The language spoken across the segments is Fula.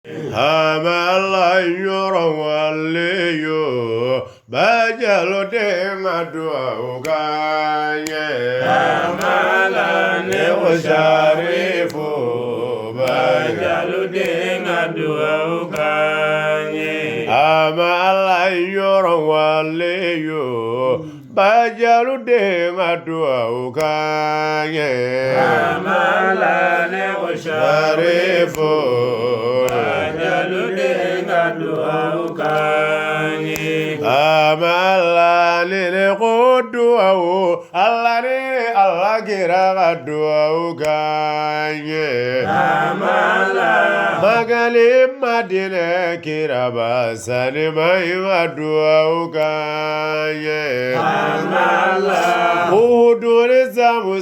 Hamala yoro wale yo bajalo de madua ugaye Hamala ne sharifu bajalo de madua ugaye Hamala yoro wale yo bajalo de madua ugaye Hamala ne sharifu Amala nene kodua o Allah ne Allah kira dua o kanye Amala magali madine kira basani mai madua o kanye Amala udure zamu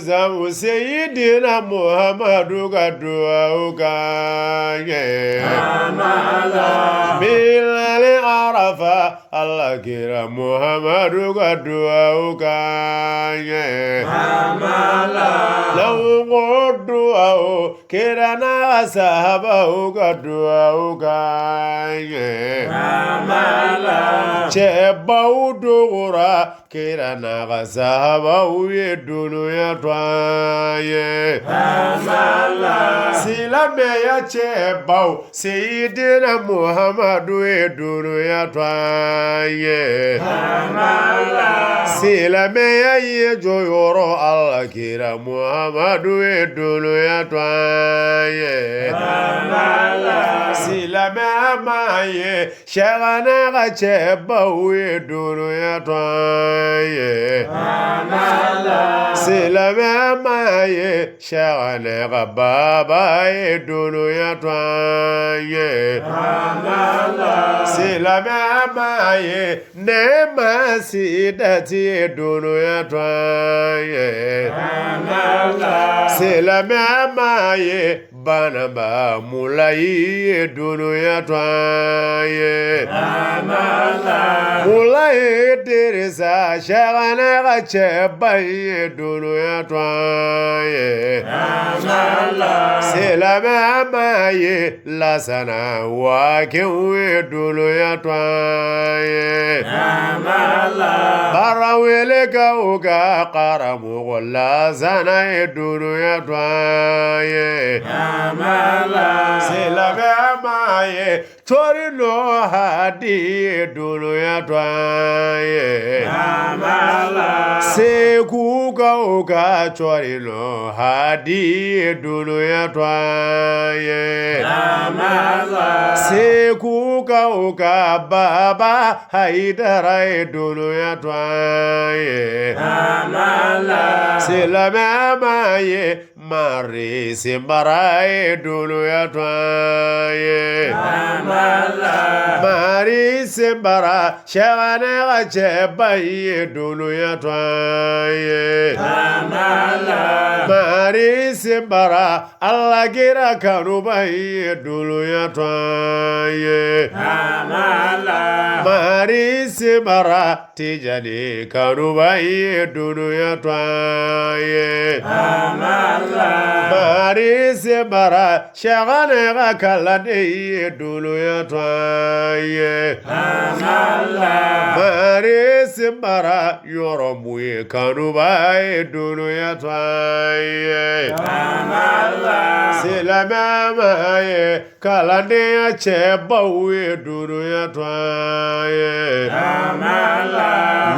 Sayyidina Muhammadu kadua o kanye Amala Bilal Arafa Allah kira Muhammadu kadua ukanye Amala Lawu dua o kira na sahaba kadua ukanye Amala Cheba udura kira na sahaba uye dunu ya twaye Amala Silame ya cheba Sayyidina Muhammadu edunu ya twaye Amala Silame ya yejoyoro Allah kira Muhammadu edunu ya twaye Amala Silame amaye shagana gacheba edunu ya twaye Amala Silame amaye shagana gababa edunu ya twaye Amala Silame amaye nema sidati edunu ya twaye Amala Silame amaye banaba mulai edunu ya twaye Amala mulai dirisa shagana gacheba edunu ya twaye Amala Silame amaye lasana wake edunu ya twaye Amala Barawele ka uga karamu lasana edunu ya twaye Amala Silame amaye torino hadi edunu ya twaye Amala Seku ka uga torino hadi edunu ya twaye Amala Seku ka uga baba haidara edunu ya twaye Amala Silame amaye mari simbara edunu ya twaye Amala Mari simbara shagane gacheba edunu ya twaye Amala Mari simbara Allah kira kanuba edunu ya twaye Amala Mari simbara tijani kanuba edunu ya twaye Amala Mari simbara shagane gakalane edunu ya twaye Amala Mari simbara yoromuye kanuba edunu ya twaye Amala Silame amaye kalane ya cheba edunu ya twaye Amala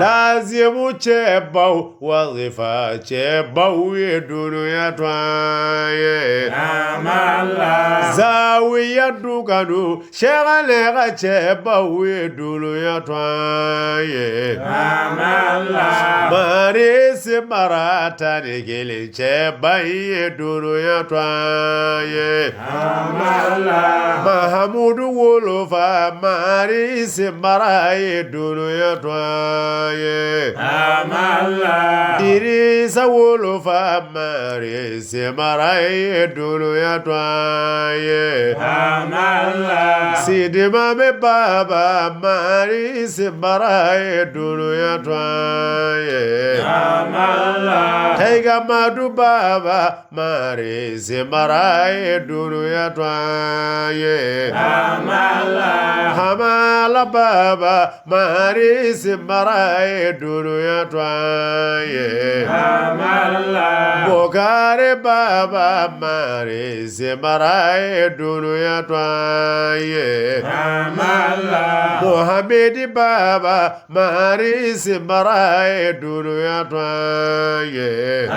Lazimu cheba wazifa cheba edunu ya twaye Amala Zawiya dukanu shagane ga cheba edunu ya twaye Amala Mari simbara tanigili cheba edunu ya twaye Amala Mahamudu wolofa mari simbara edunu ya twaye Amala Dirisa wolofa mari simbara edunu ya twaye Amala Sidima me baba mari simbaraye dunuya twaye Amala Taiga madu baba mari simbaraye dunuya twaye Hamala baba mari simbaraye dunuya twaye Bokare baba mari simbaraye dunuya twaye Mohamedi baba mari simbaraye dunuya twaye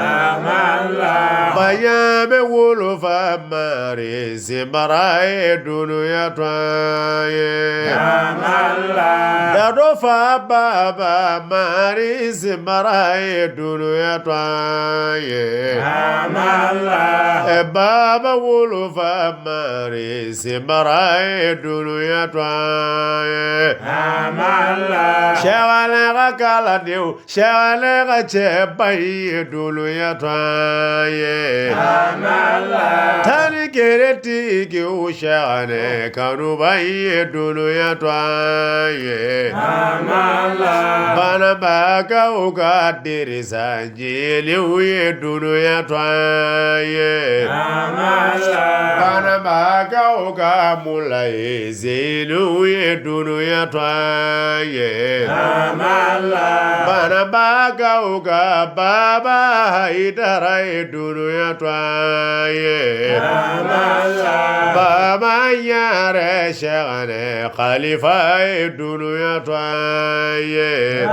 Bayame wulufa mari simbaraye dunuya twaye Dadofa baba mari simbaraye dunuya twaye Baba wulufa mari simbaraye dunuya twaye Shawale kala diu shawale chebai dunuya twaye Tani kereti ki ushane kanubai dunuya twaye Bana baka uka diri sanjili uye dunuya twaye Bana baka uka mula ezelu uye dunuya twaye Bana baka uka baba haidara dunuya twaye Baba yare shagane khalifa dunuya twaye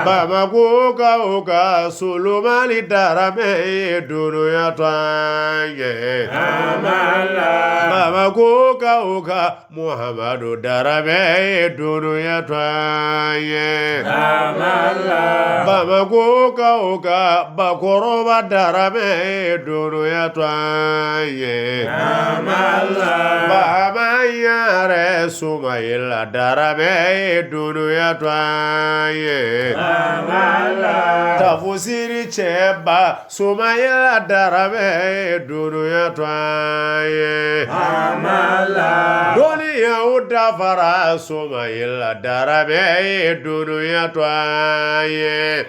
Baba kuka uka sulumani darame dunuya twaye Baba kuka uka Muhammadu darame dunuya twaye Baba kuka uka bakoroba darame dunuya twaye Baba yare sumaila darame dunuya twaye Tafusiri cheba sumaila darame dunuya twaye Doni ya udafara sumaila darame dunuya twaye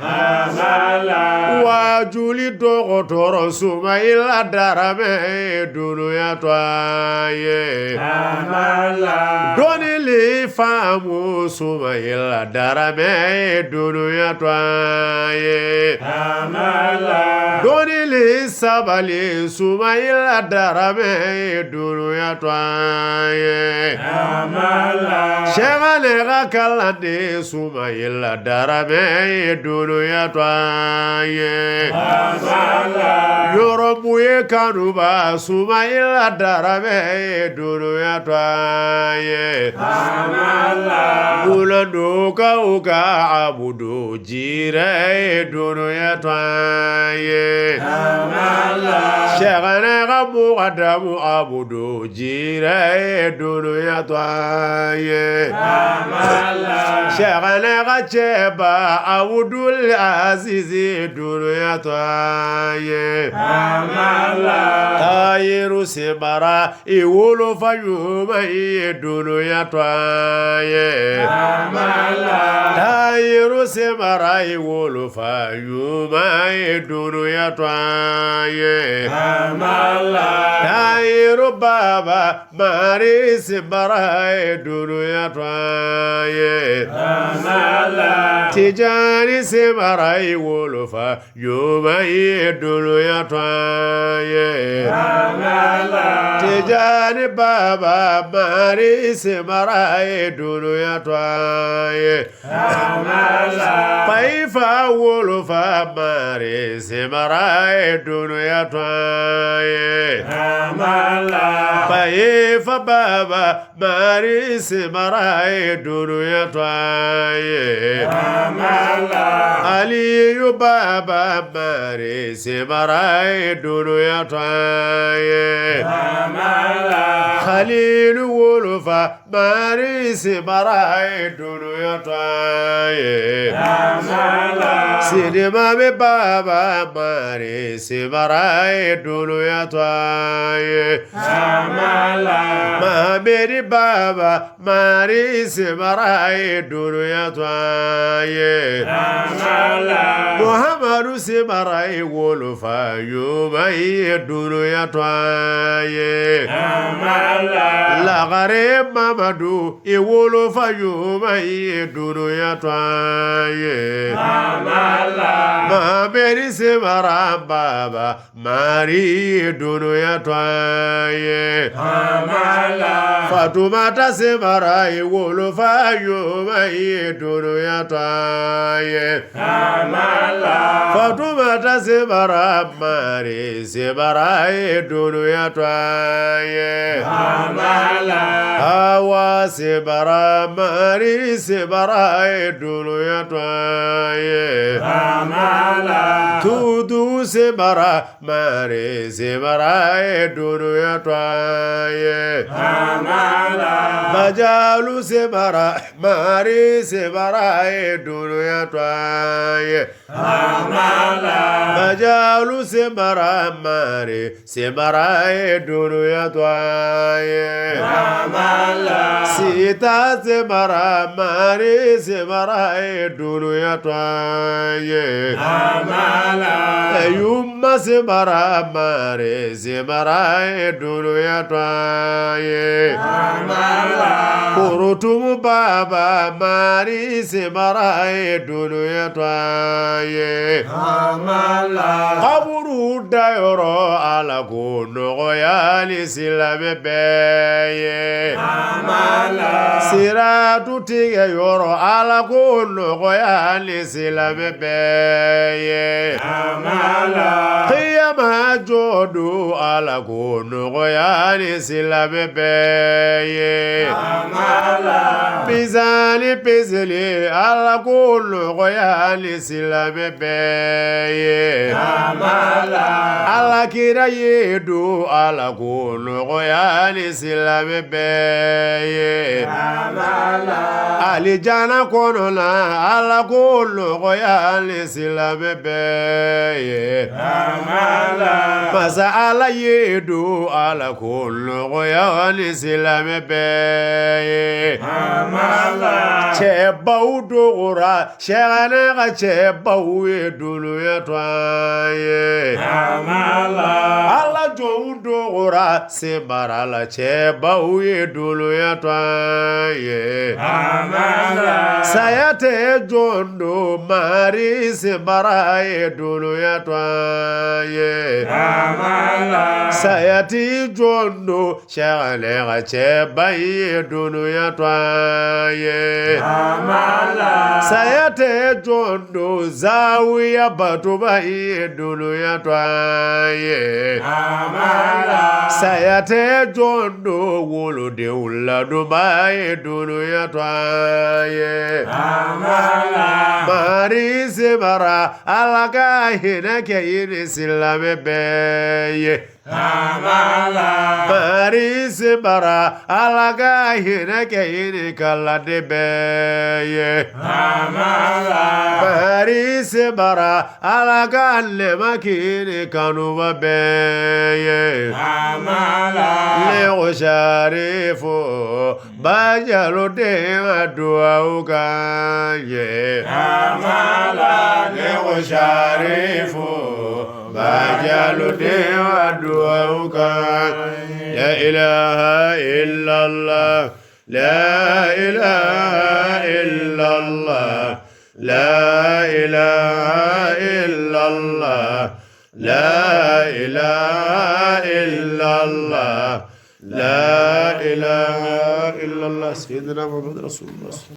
Wajuli dokotoro sumaila darame dunuya twaye Doni li famu sumaila darame dunuya twaye Doni li sabali sumaila darame dunuya twaye Shegale gakalande sumaila darame dunuya twaye Yorobuye kanuba sumaila darame dunuya twaye Mulanduka uka abudu jire dunuya twaye Shegane gamu adamu abudu jire dunuya twaye Shegane gacheba abudul azizi dunuya twaye Tayiru simara iwulu fayuma dunuya twaye Tayiru simara iwulu fayuma dunuya twaye Tayiru baba mari simara dunuya twaye Tijani simara iwulu fayuma dunuya twaye Tijani baba mari simara dunuya twaye Paifa wulufa mari simara dunuya twaye Paifa baba mari simara dunuya twaye Aliyu baba mari simara dunuya twaye Khalilu wulufa mari mari se bara dunuya twaye Amala Sidi mami baba mari se bara dunuya twaye Amala Mami baba mari se bara dunuya twaye Amala Muhammadu se bara wolofa yumai dunuya twaye Amala Lagare Mamadu iwolofa yumai dunuya twaye Amala Mameri se bara baba mari dunuya twaye Amala Fatumata se bara iwolofa yumai dunuya twaye Amala Fatumata se bara mari se bara dunuya twaye Amala Hawa se bara mari se bara dunuya twaye Amala Tudu se bara mari se bara dunuya twaye Amala Bajalu se bara mari se bara dunuya twaye Amala Bajalu se bara mari se bara dunuya twaye Amala Sita se bara mari se bara dunuya twaye Amala Yumma se bara mari se bara dunuya twaye Amala Kurutum baba mari se bara dunuya twaye Amala Kaburu dayoro ala ko nogoya ni silame beye Amala Siratu tige yoro ala ko nogoya ni silame beye Amala Qiyama jodu ala ko nogoya ni silame beye Amala Bizali pizili ala ko nogoya ni silame beye Amala Ala kira yedu ala ko nogoya ni silame beye Amala Alijana kono na ala ko nogoya ni silame beye Amala Masa ala yedu ala ko nogoya ni silame beye Amala Chebaw dogora shagana ga chebaw edulu ya twaye Amala Ala jow dogora sembara la chebaw edulu ya twaye Amala Sayate jondo mari sembara edulu ya twaye Amala Sayati jondo shagana ga chebaw edulu ya twaye Amala Sayate jondo zawiya batuba idulu ya twaye Amala Sayate jondo wolo de uladuba idulu ya twaye Amala Mari sebara alaka hinake yini silame beye Amala Mari sebara alaka hinake yini kalade beye Amala Mari sebara alaka lema kini kanuba beye Amala Leo sharifu Bajalo denga dua ukaye Amala Leo sharifu Bajalo denga dua ukaye La ilaha illallah La ilaha illallah La ilaha illallah La ilaha illallah La ilaha illallah Sayyidina Muhammad Rasulullah